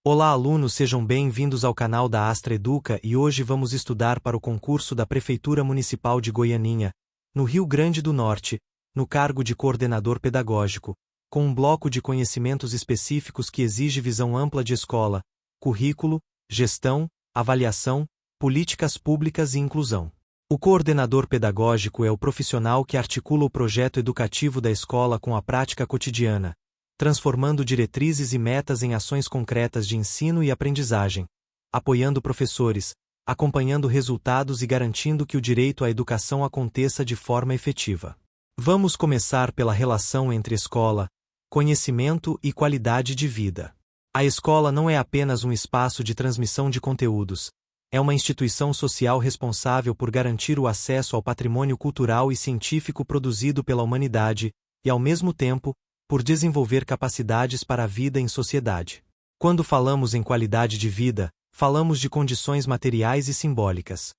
Olá, alunos, sejam bem-vindos ao canal da Astra Educa e hoje vamos estudar para o concurso da Prefeitura Municipal de Goianinha, no Rio Grande do Norte, no cargo de coordenador pedagógico, com um bloco de conhecimentos específicos que exige visão ampla de escola, currículo, gestão, avaliação, políticas públicas e inclusão. O coordenador pedagógico é o profissional que articula o projeto educativo da escola com a prática cotidiana, transformando diretrizes e metas em ações concretas de ensino e aprendizagem, apoiando professores, acompanhando resultados e garantindo que o direito à educação aconteça de forma efetiva. Vamos começar pela relação entre escola, conhecimento e qualidade de vida. A escola não é apenas um espaço de transmissão de conteúdos, é uma instituição social responsável por garantir o acesso ao patrimônio cultural e científico produzido pela humanidade e, ao mesmo tempo, por desenvolver capacidades para a vida em sociedade. Quando falamos em qualidade de vida, falamos de condições materiais e simbólicas: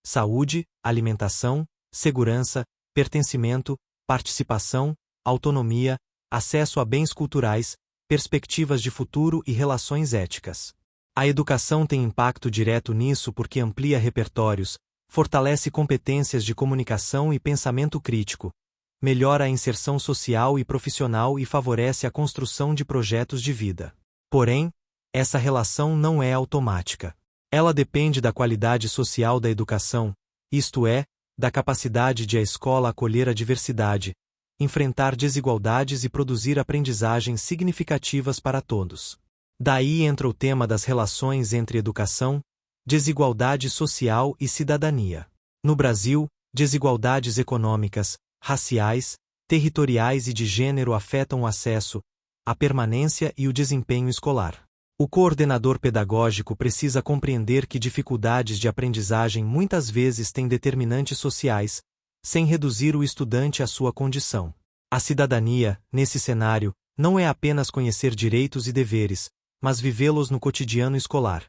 saúde, alimentação, segurança, pertencimento, participação, autonomia, acesso a bens culturais, perspectivas de futuro e relações éticas. A educação tem impacto direto nisso porque amplia repertórios, fortalece competências de comunicação e pensamento crítico, melhora a inserção social e profissional e favorece a construção de projetos de vida. Porém, essa relação não é automática. Ela depende da qualidade social da educação, isto é, da capacidade de a escola acolher a diversidade, enfrentar desigualdades e produzir aprendizagens significativas para todos. Daí entra o tema das relações entre educação, desigualdade social e cidadania. No Brasil, desigualdades econômicas, raciais, territoriais e de gênero afetam o acesso, a permanência e o desempenho escolar. O coordenador pedagógico precisa compreender que dificuldades de aprendizagem muitas vezes têm determinantes sociais, sem reduzir o estudante à sua condição. A cidadania, nesse cenário, não é apenas conhecer direitos e deveres, mas vivê-los no cotidiano escolar.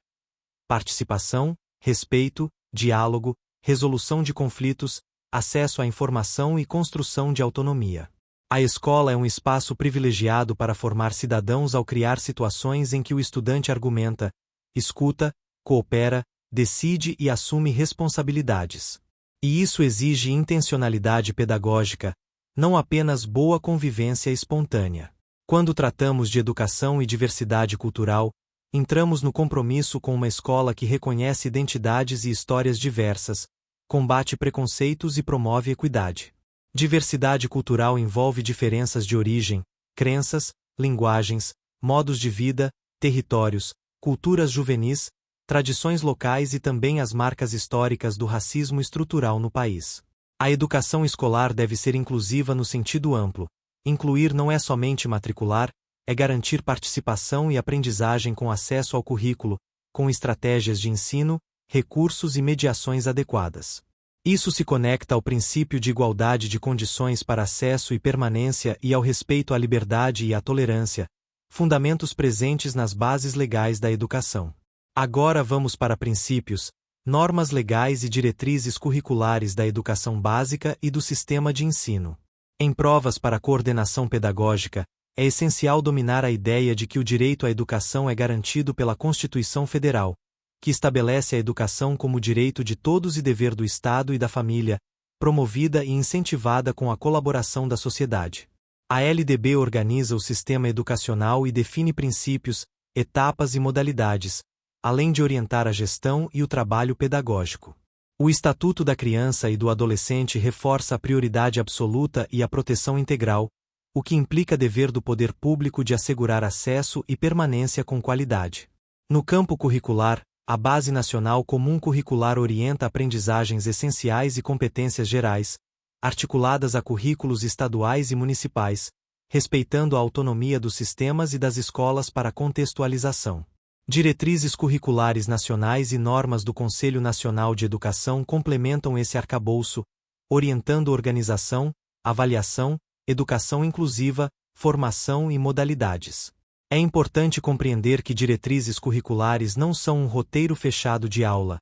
Participação, respeito, diálogo, resolução de conflitos, acesso à informação e construção de autonomia. A escola é um espaço privilegiado para formar cidadãos ao criar situações em que o estudante argumenta, escuta, coopera, decide e assume responsabilidades. E isso exige intencionalidade pedagógica, não apenas boa convivência espontânea. Quando tratamos de educação e diversidade cultural, entramos no compromisso com uma escola que reconhece identidades e histórias diversas, combate preconceitos e promove equidade. Diversidade cultural envolve diferenças de origem, crenças, linguagens, modos de vida, territórios, culturas juvenis, tradições locais e também as marcas históricas do racismo estrutural no país. A educação escolar deve ser inclusiva no sentido amplo. Incluir não é somente matricular, é garantir participação e aprendizagem com acesso ao currículo, com estratégias de ensino, recursos e mediações adequadas. Isso se conecta ao princípio de igualdade de condições para acesso e permanência e ao respeito à liberdade e à tolerância, fundamentos presentes nas bases legais da educação. Agora vamos para princípios, normas legais e diretrizes curriculares da educação básica e do sistema de ensino. Em provas para coordenação pedagógica, é essencial dominar a ideia de que o direito à educação é garantido pela Constituição Federal, que estabelece a educação como direito de todos e dever do Estado e da família, promovida e incentivada com a colaboração da sociedade. A LDB organiza o sistema educacional e define princípios, etapas e modalidades, além de orientar a gestão e o trabalho pedagógico. O Estatuto da Criança e do Adolescente reforça a prioridade absoluta e a proteção integral, o que implica dever do poder público de assegurar acesso e permanência com qualidade. No campo curricular, a Base Nacional Comum Curricular orienta aprendizagens essenciais e competências gerais, articuladas a currículos estaduais e municipais, respeitando a autonomia dos sistemas e das escolas para contextualização. Diretrizes curriculares nacionais e normas do Conselho Nacional de Educação complementam esse arcabouço, orientando organização, avaliação, educação inclusiva, formação e modalidades. É importante compreender que diretrizes curriculares não são um roteiro fechado de aula,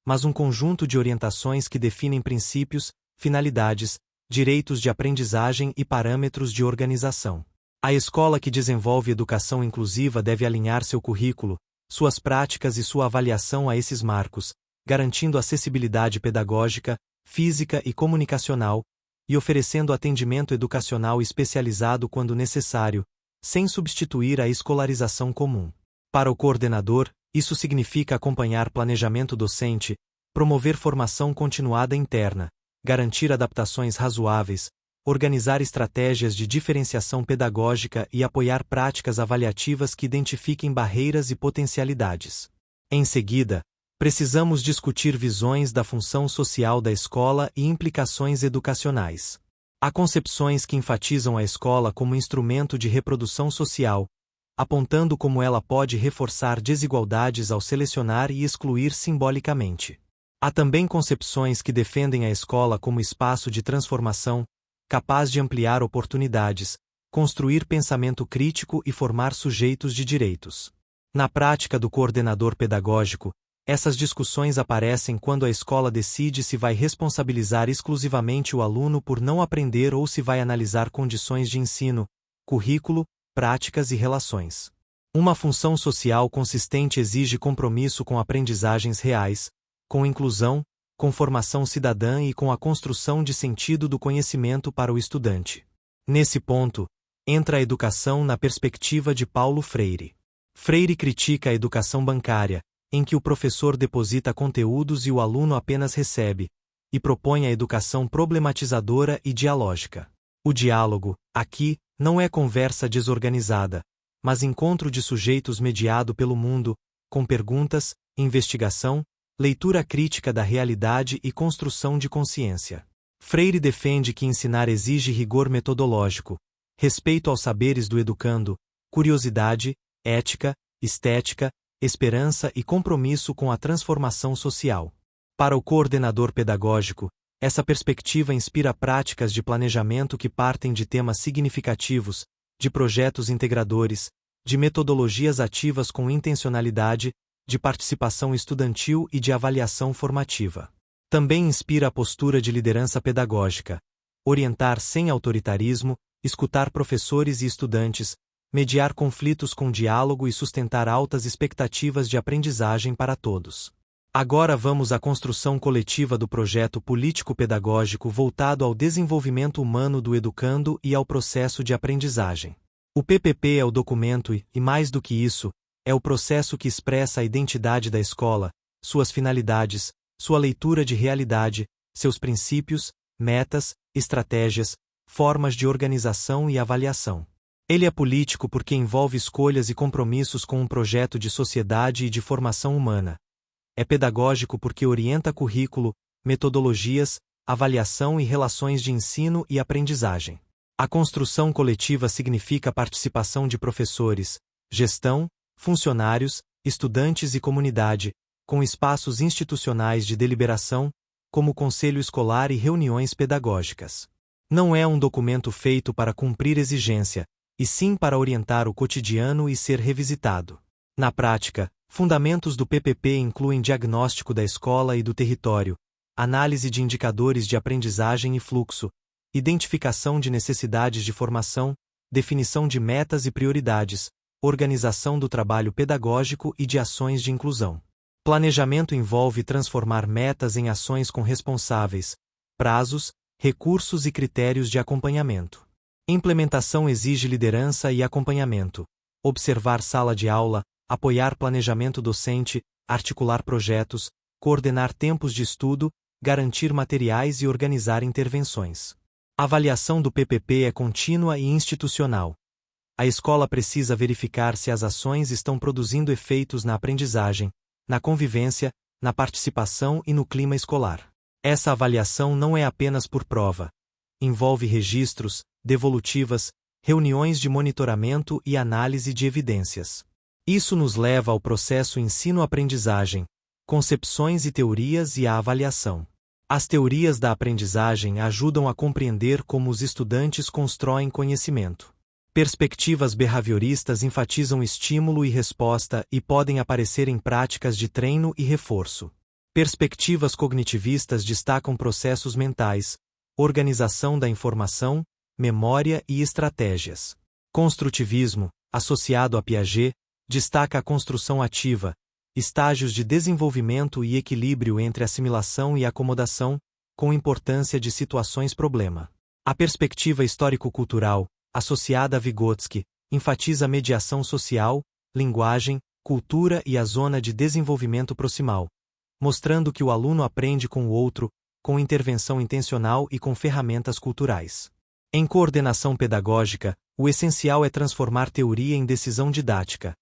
mas um conjunto de orientações que definem princípios, finalidades, direitos de aprendizagem e parâmetros de organização. A escola que desenvolve educação inclusiva deve alinhar seu currículo, suas práticas e sua avaliação a esses marcos, garantindo acessibilidade pedagógica, física e comunicacional, e oferecendo atendimento educacional especializado quando necessário, sem substituir a escolarização comum. Para o coordenador, isso significa acompanhar planejamento docente, promover formação continuada interna, garantir adaptações razoáveis, organizar estratégias de diferenciação pedagógica e apoiar práticas avaliativas que identifiquem barreiras e potencialidades. Em seguida, precisamos discutir visões da função social da escola e implicações educacionais. Há concepções que enfatizam a escola como instrumento de reprodução social, apontando como ela pode reforçar desigualdades ao selecionar e excluir simbolicamente. Há também concepções que defendem a escola como espaço de transformação, capaz de ampliar oportunidades, construir pensamento crítico e formar sujeitos de direitos. Na prática do coordenador pedagógico, essas discussões aparecem quando a escola decide se vai responsabilizar exclusivamente o aluno por não aprender ou se vai analisar condições de ensino, currículo, práticas e relações. Uma função social consistente exige compromisso com aprendizagens reais, com inclusão, com formação cidadã e com a construção de sentido do conhecimento para o estudante. Nesse ponto, entra a educação na perspectiva de Paulo Freire. Freire critica a educação bancária, em que o professor deposita conteúdos e o aluno apenas recebe, e propõe a educação problematizadora e dialógica. O diálogo, aqui, não é conversa desorganizada, mas encontro de sujeitos mediado pelo mundo, com perguntas, investigação, leitura crítica da realidade e construção de consciência. Freire defende que ensinar exige rigor metodológico, respeito aos saberes do educando, curiosidade, ética, estética, esperança e compromisso com a transformação social. Para o coordenador pedagógico, essa perspectiva inspira práticas de planejamento que partem de temas significativos, de projetos integradores, de metodologias ativas com intencionalidade, de participação estudantil e de avaliação formativa. Também inspira a postura de liderança pedagógica, orientar sem autoritarismo, escutar professores e estudantes, mediar conflitos com diálogo e sustentar altas expectativas de aprendizagem para todos. Agora vamos à construção coletiva do projeto político-pedagógico voltado ao desenvolvimento humano do educando e ao processo de aprendizagem. O PPP é o documento e, mais do que isso, é o processo que expressa a identidade da escola, suas finalidades, sua leitura de realidade, seus princípios, metas, estratégias, formas de organização e avaliação. Ele é político porque envolve escolhas e compromissos com um projeto de sociedade e de formação humana. É pedagógico porque orienta currículo, metodologias, avaliação e relações de ensino e aprendizagem. A construção coletiva significa a participação de professores, gestão, funcionários, estudantes e comunidade, com espaços institucionais de deliberação, como conselho escolar e reuniões pedagógicas. Não é um documento feito para cumprir exigência, e sim para orientar o cotidiano e ser revisitado. Na prática, fundamentos do PPP incluem diagnóstico da escola e do território, análise de indicadores de aprendizagem e fluxo, identificação de necessidades de formação, definição de metas e prioridades, organização do trabalho pedagógico e de ações de inclusão. Planejamento envolve transformar metas em ações com responsáveis, prazos, recursos e critérios de acompanhamento. Implementação exige liderança e acompanhamento, observar sala de aula, apoiar planejamento docente, articular projetos, coordenar tempos de estudo, garantir materiais e organizar intervenções. A avaliação do PPP é contínua e institucional. A escola precisa verificar se as ações estão produzindo efeitos na aprendizagem, na convivência, na participação e no clima escolar. Essa avaliação não é apenas por prova. Envolve registros, devolutivas, reuniões de monitoramento e análise de evidências. Isso nos leva ao processo ensino-aprendizagem, concepções e teorias e a avaliação. As teorias da aprendizagem ajudam a compreender como os estudantes constroem conhecimento. Perspectivas behavioristas enfatizam estímulo e resposta e podem aparecer em práticas de treino e reforço. Perspectivas cognitivistas destacam processos mentais, organização da informação, memória e estratégias. Construtivismo, associado a Piaget, Destaca a construção ativa, estágios de desenvolvimento e equilíbrio entre assimilação e acomodação, com importância de situações-problema. A perspectiva histórico-cultural, associada a Vygotsky, enfatiza a mediação social, linguagem, cultura e a zona de desenvolvimento proximal, mostrando que o aluno aprende com o outro, com intervenção intencional e com ferramentas culturais. Em coordenação pedagógica, o essencial é transformar teoria em decisão didática.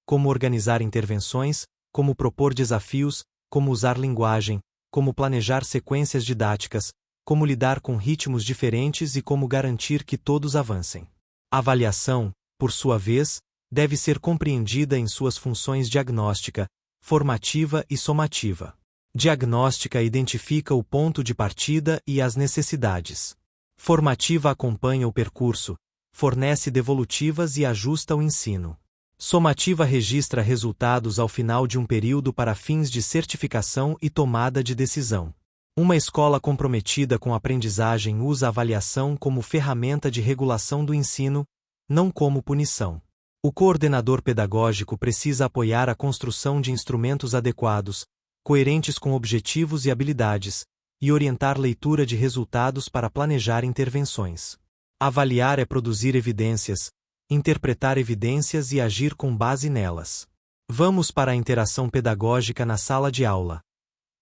Como organizar intervenções, como propor desafios, como usar linguagem, como planejar sequências didáticas, como lidar com ritmos diferentes e como garantir que todos avancem. A avaliação, por sua vez, deve ser compreendida em suas funções diagnóstica, formativa e somativa. Diagnóstica identifica o ponto de partida e as necessidades. Formativa acompanha o percurso, fornece devolutivas e ajusta o ensino. Somativa registra resultados ao final de um período para fins de certificação e tomada de decisão. Uma escola comprometida com a aprendizagem usa a avaliação como ferramenta de regulação do ensino, não como punição. O coordenador pedagógico precisa apoiar a construção de instrumentos adequados, coerentes com objetivos e habilidades, e orientar leitura de resultados para planejar intervenções. Avaliar é produzir evidências, interpretar evidências e agir com base nelas. Vamos para a interação pedagógica na sala de aula.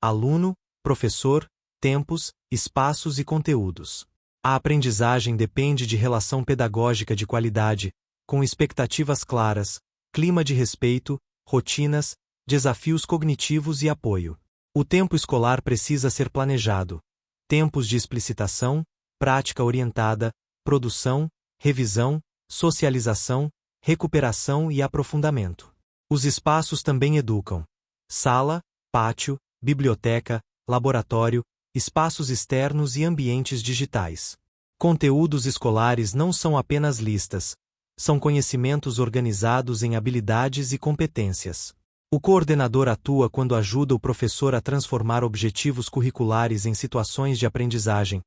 Aluno, professor, tempos, espaços e conteúdos. A aprendizagem depende de relação pedagógica de qualidade, com expectativas claras, clima de respeito, rotinas, desafios cognitivos e apoio. O tempo escolar precisa ser planejado. Tempos de explicitação, prática orientada, produção, revisão, socialização, recuperação e aprofundamento. Os espaços também educam. Sala, pátio, biblioteca, laboratório, espaços externos e ambientes digitais. Conteúdos escolares não são apenas listas, são conhecimentos organizados em habilidades e competências. O coordenador atua quando ajuda o professor a transformar objetivos curriculares em situações de aprendizagem,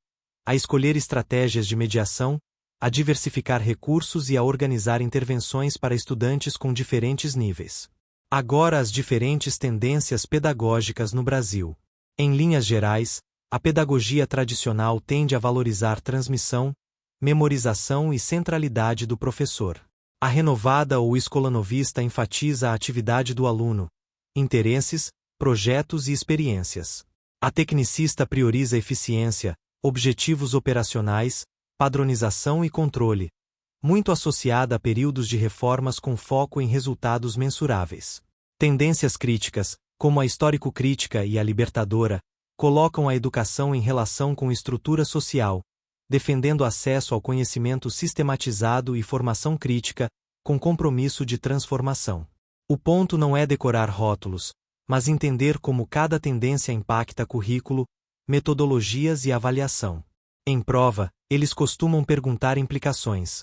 a escolher estratégias de mediação, a diversificar recursos e a organizar intervenções para estudantes com diferentes níveis. Agora as diferentes tendências pedagógicas no Brasil. Em linhas gerais, a pedagogia tradicional tende a valorizar transmissão, memorização e centralidade do professor. A renovada ou escolanovista enfatiza a atividade do aluno, interesses, projetos e experiências. A tecnicista prioriza eficiência, objetivos operacionais, padronização e controle, muito associada a períodos de reformas com foco em resultados mensuráveis. Tendências críticas, como a histórico-crítica e a libertadora, colocam a educação em relação com estrutura social, defendendo acesso ao conhecimento sistematizado e formação crítica, com compromisso de transformação. O ponto não é decorar rótulos, mas entender como cada tendência impacta currículo, metodologias e avaliação. Em prova, eles costumam perguntar implicações.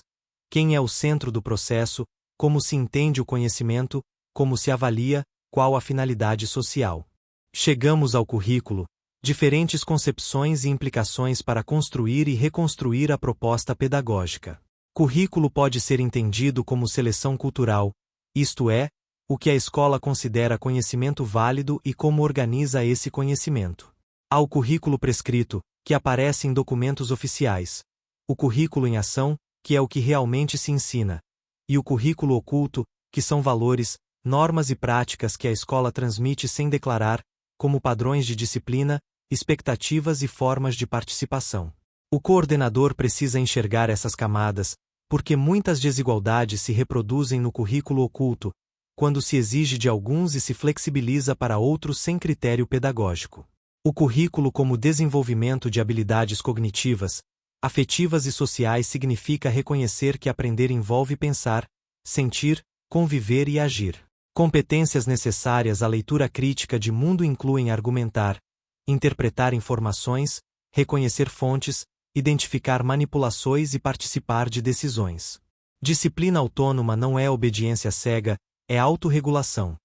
Quem é o centro do processo, como se entende o conhecimento, como se avalia, qual a finalidade social. Chegamos ao currículo, diferentes concepções e implicações para construir e reconstruir a proposta pedagógica. Currículo pode ser entendido como seleção cultural, isto é, o que a escola considera conhecimento válido e como organiza esse conhecimento. Há o currículo prescrito, que aparece em documentos oficiais, o currículo em ação, que é o que realmente se ensina, e o currículo oculto, que são valores, normas e práticas que a escola transmite sem declarar, como padrões de disciplina, expectativas e formas de participação. O coordenador precisa enxergar essas camadas, porque muitas desigualdades se reproduzem no currículo oculto, quando se exige de alguns e se flexibiliza para outros sem critério pedagógico. O currículo como desenvolvimento de habilidades cognitivas, afetivas e sociais significa reconhecer que aprender envolve pensar, sentir, conviver e agir. Competências necessárias à leitura crítica de mundo incluem argumentar, interpretar informações, reconhecer fontes, identificar manipulações e participar de decisões. Disciplina autônoma não é obediência cega, é autorregulação.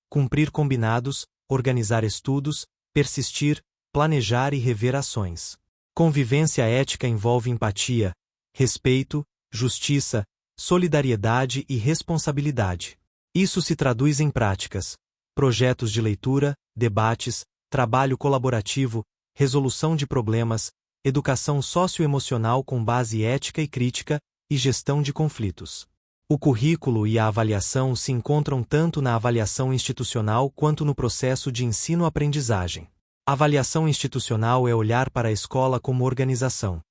Cumprir combinados, organizar estudos, persistir, planejar e rever ações. Convivência ética envolve empatia, respeito, justiça, solidariedade e responsabilidade. Isso se traduz em práticas, projetos de leitura, debates, trabalho colaborativo, resolução de problemas, educação socioemocional com base ética e crítica, e gestão de conflitos. O currículo e a avaliação se encontram tanto na avaliação institucional quanto no processo de ensino-aprendizagem. Avaliação institucional é olhar para a escola como organização.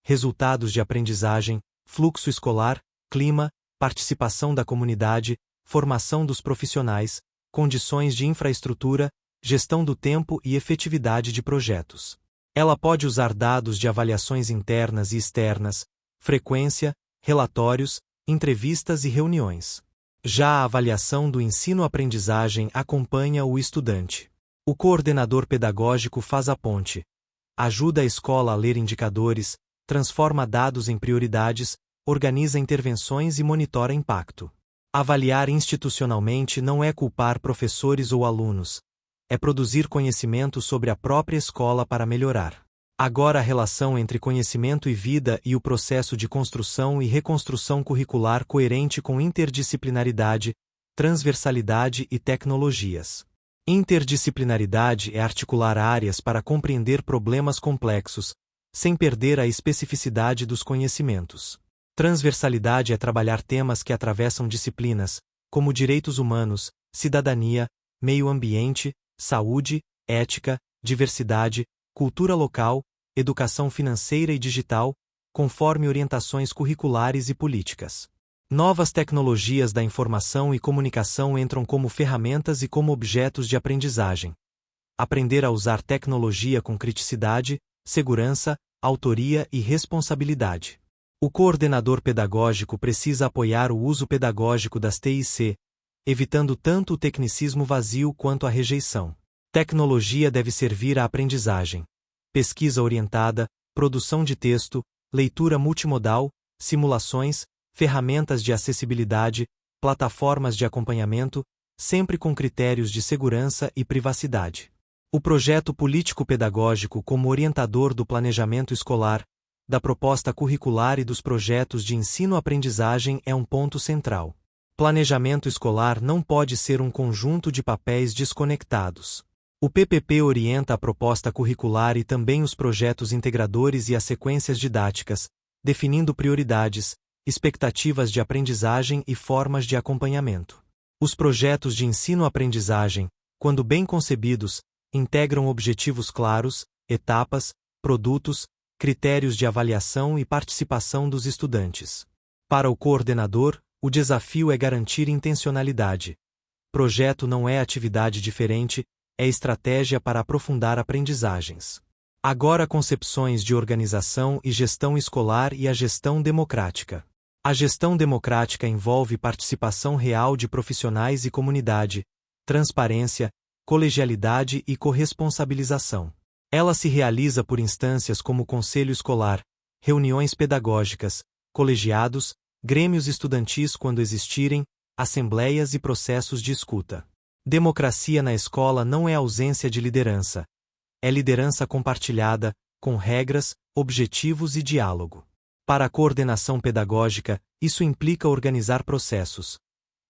Resultados de aprendizagem, fluxo escolar, clima, participação da comunidade, formação dos profissionais, condições de infraestrutura, gestão do tempo e efetividade de projetos. Ela pode usar dados de avaliações internas e externas, frequência, relatórios, entrevistas e reuniões. Já a avaliação do ensino-aprendizagem acompanha o estudante. O coordenador pedagógico faz a ponte. Ajuda a escola a ler indicadores, transforma dados em prioridades, organiza intervenções e monitora impacto. Avaliar institucionalmente não é culpar professores ou alunos. É produzir conhecimento sobre a própria escola para melhorar. Agora a relação entre conhecimento e vida e o processo de construção e reconstrução curricular coerente com interdisciplinaridade, transversalidade e tecnologias. Interdisciplinaridade é articular áreas para compreender problemas complexos, sem perder a especificidade dos conhecimentos. Transversalidade é trabalhar temas que atravessam disciplinas, como direitos humanos, cidadania, meio ambiente, saúde, ética, diversidade, cultura local, educação financeira e digital, conforme orientações curriculares e políticas. Novas tecnologias da informação e comunicação entram como ferramentas e como objetos de aprendizagem. Aprender a usar tecnologia com criticidade, segurança, autoria e responsabilidade. O coordenador pedagógico precisa apoiar o uso pedagógico das TIC, evitando tanto o tecnicismo vazio quanto a rejeição. Tecnologia deve servir à aprendizagem. Pesquisa orientada, produção de texto, leitura multimodal, simulações, ferramentas de acessibilidade, plataformas de acompanhamento, sempre com critérios de segurança e privacidade. O projeto político-pedagógico como orientador do planejamento escolar, da proposta curricular e dos projetos de ensino-aprendizagem é um ponto central. Planejamento escolar não pode ser um conjunto de papéis desconectados. O PPP orienta a proposta curricular e também os projetos integradores e as sequências didáticas, definindo prioridades, expectativas de aprendizagem e formas de acompanhamento. Os projetos de ensino-aprendizagem, quando bem concebidos, integram objetivos claros, etapas, produtos, critérios de avaliação e participação dos estudantes. Para o coordenador, o desafio é garantir intencionalidade. Projeto não é atividade diferente, é estratégia para aprofundar aprendizagens. Agora concepções de organização e gestão escolar e a gestão democrática. A gestão democrática envolve participação real de profissionais e comunidade, transparência, colegialidade e corresponsabilização. Ela se realiza por instâncias como conselho escolar, reuniões pedagógicas, colegiados, grêmios estudantis quando existirem, assembleias e processos de escuta. Democracia na escola não é ausência de liderança. É liderança compartilhada, com regras, objetivos e diálogo. Para a coordenação pedagógica, isso implica organizar processos,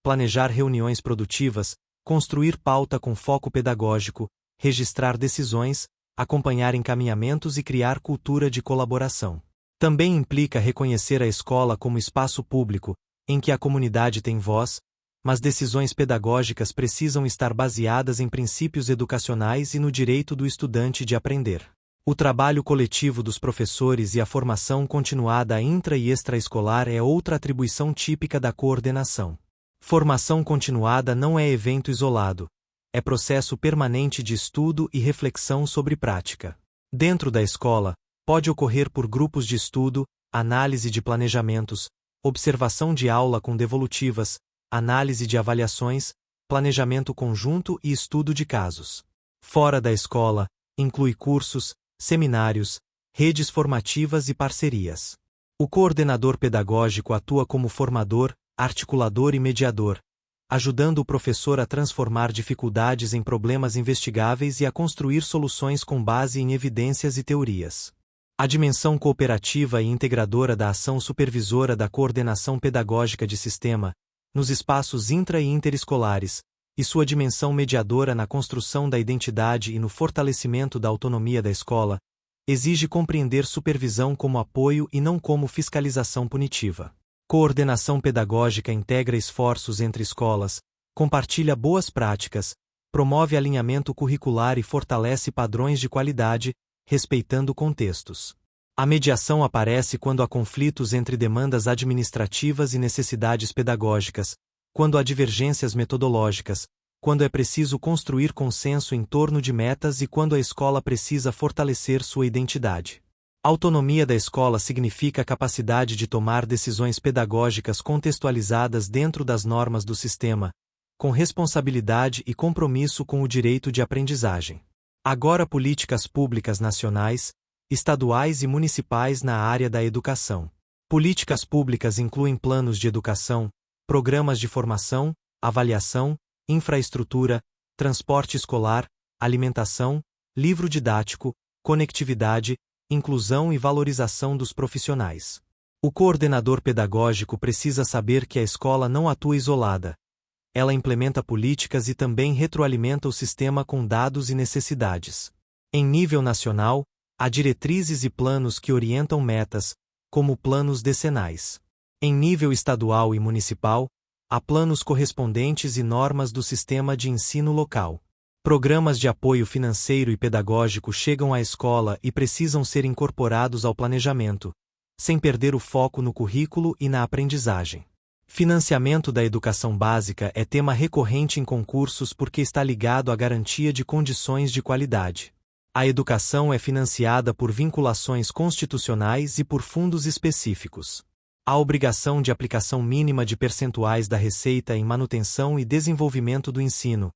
planejar reuniões produtivas, construir pauta com foco pedagógico, registrar decisões, acompanhar encaminhamentos e criar cultura de colaboração. Também implica reconhecer a escola como espaço público, em que a comunidade tem voz, mas decisões pedagógicas precisam estar baseadas em princípios educacionais e no direito do estudante de aprender. O trabalho coletivo dos professores e a formação continuada intra- e extraescolar é outra atribuição típica da coordenação. Formação continuada não é evento isolado, é processo permanente de estudo e reflexão sobre prática. Dentro da escola, pode ocorrer por grupos de estudo, análise de planejamentos, observação de aula com devolutivas, análise de avaliações, planejamento conjunto e estudo de casos. Fora da escola, inclui cursos, seminários, redes formativas e parcerias. O coordenador pedagógico atua como formador, articulador e mediador, ajudando o professor a transformar dificuldades em problemas investigáveis e a construir soluções com base em evidências e teorias. A dimensão cooperativa e integradora da ação supervisora da coordenação pedagógica de sistema, nos espaços intra- e interescolares, e sua dimensão mediadora na construção da identidade e no fortalecimento da autonomia da escola, exige compreender supervisão como apoio e não como fiscalização punitiva. Coordenação pedagógica integra esforços entre escolas, compartilha boas práticas, promove alinhamento curricular e fortalece padrões de qualidade, respeitando contextos. A mediação aparece quando há conflitos entre demandas administrativas e necessidades pedagógicas, quando há divergências metodológicas, quando é preciso construir consenso em torno de metas e quando a escola precisa fortalecer sua identidade. Autonomia da escola significa a capacidade de tomar decisões pedagógicas contextualizadas dentro das normas do sistema, com responsabilidade e compromisso com o direito de aprendizagem. Agora, políticas públicas nacionais, estaduais e municipais na área da educação. Políticas públicas incluem planos de educação, programas de formação, avaliação, infraestrutura, transporte escolar, alimentação, livro didático, conectividade, inclusão e valorização dos profissionais. O coordenador pedagógico precisa saber que a escola não atua isolada. Ela implementa políticas e também retroalimenta o sistema com dados e necessidades. Em nível nacional, há diretrizes e planos que orientam metas, como planos decenais. Em nível estadual e municipal, há planos correspondentes e normas do sistema de ensino local. Programas de apoio financeiro e pedagógico chegam à escola e precisam ser incorporados ao planejamento, sem perder o foco no currículo e na aprendizagem. Financiamento da educação básica é tema recorrente em concursos porque está ligado à garantia de condições de qualidade. A educação é financiada por vinculações constitucionais e por fundos específicos. Há obrigação de aplicação mínima de percentuais da receita em manutenção e desenvolvimento do ensino,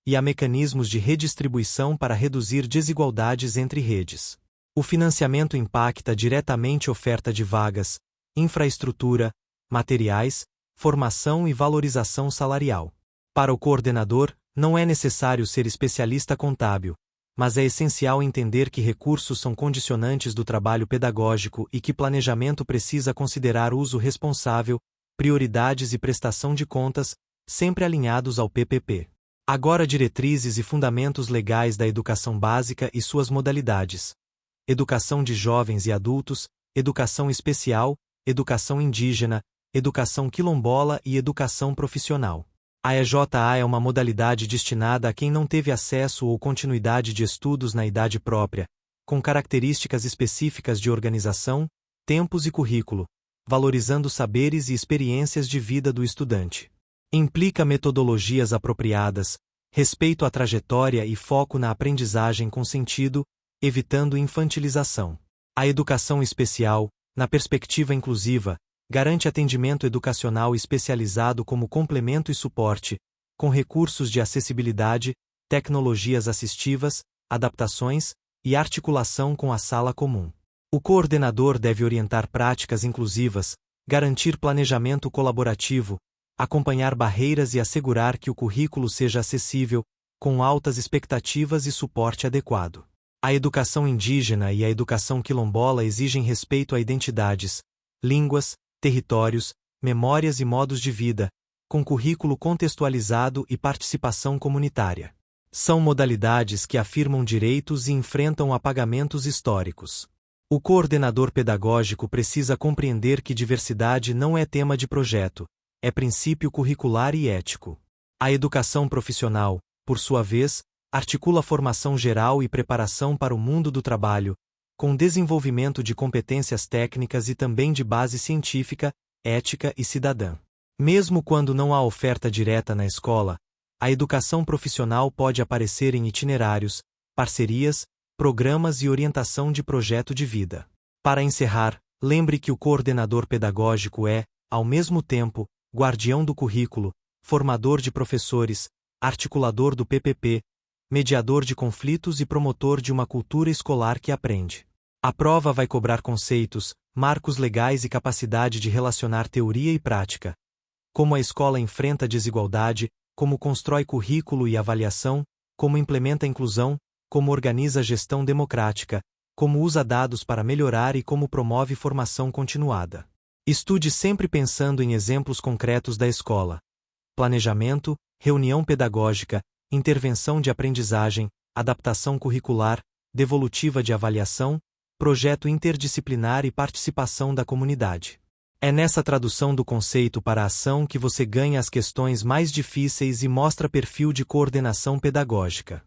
e há mecanismos de redistribuição para reduzir desigualdades entre redes. O financiamento impacta diretamente a oferta de vagas, infraestrutura, materiais, formação e valorização salarial. Para o coordenador, não é necessário ser especialista contábil, mas é essencial entender que recursos são condicionantes do trabalho pedagógico e que planejamento precisa considerar uso responsável, prioridades e prestação de contas, sempre alinhados ao PPP. Agora, diretrizes e fundamentos legais da educação básica e suas modalidades. Educação de jovens e adultos, educação especial, educação indígena, educação quilombola e educação profissional. A EJA é uma modalidade destinada a quem não teve acesso ou continuidade de estudos na idade própria, com características específicas de organização, tempos e currículo, valorizando saberes e experiências de vida do estudante. Implica metodologias apropriadas, respeito à trajetória e foco na aprendizagem com sentido, evitando infantilização. A educação especial, na perspectiva inclusiva, garante atendimento educacional especializado como complemento e suporte, com recursos de acessibilidade, tecnologias assistivas, adaptações e articulação com a sala comum. O coordenador deve orientar práticas inclusivas, garantir planejamento colaborativo, acompanhar barreiras e assegurar que o currículo seja acessível, com altas expectativas e suporte adequado. A educação indígena e a educação quilombola exigem respeito a identidades, línguas, territórios, memórias e modos de vida, com currículo contextualizado e participação comunitária. São modalidades que afirmam direitos e enfrentam apagamentos históricos. O coordenador pedagógico precisa compreender que diversidade não é tema de projeto, é princípio curricular e ético. A educação profissional, por sua vez, articula formação geral e preparação para o mundo do trabalho, com desenvolvimento de competências técnicas e também de base científica, ética e cidadã. Mesmo quando não há oferta direta na escola, a educação profissional pode aparecer em itinerários, parcerias, programas e orientação de projeto de vida. Para encerrar, lembre que o coordenador pedagógico é, ao mesmo tempo, guardião do currículo, formador de professores, articulador do PPP, mediador de conflitos e promotor de uma cultura escolar que aprende. A prova vai cobrar conceitos, marcos legais e capacidade de relacionar teoria e prática. Como a escola enfrenta a desigualdade, como constrói currículo e avaliação, como implementa a inclusão, como organiza a gestão democrática, como usa dados para melhorar e como promove formação continuada. Estude sempre pensando em exemplos concretos da escola. planejamento, reunião pedagógica, intervenção de aprendizagem, adaptação curricular, devolutiva de avaliação, projeto interdisciplinar e participação da comunidade. É nessa tradução do conceito para a ação que você ganha as questões mais difíceis e mostra perfil de coordenação pedagógica.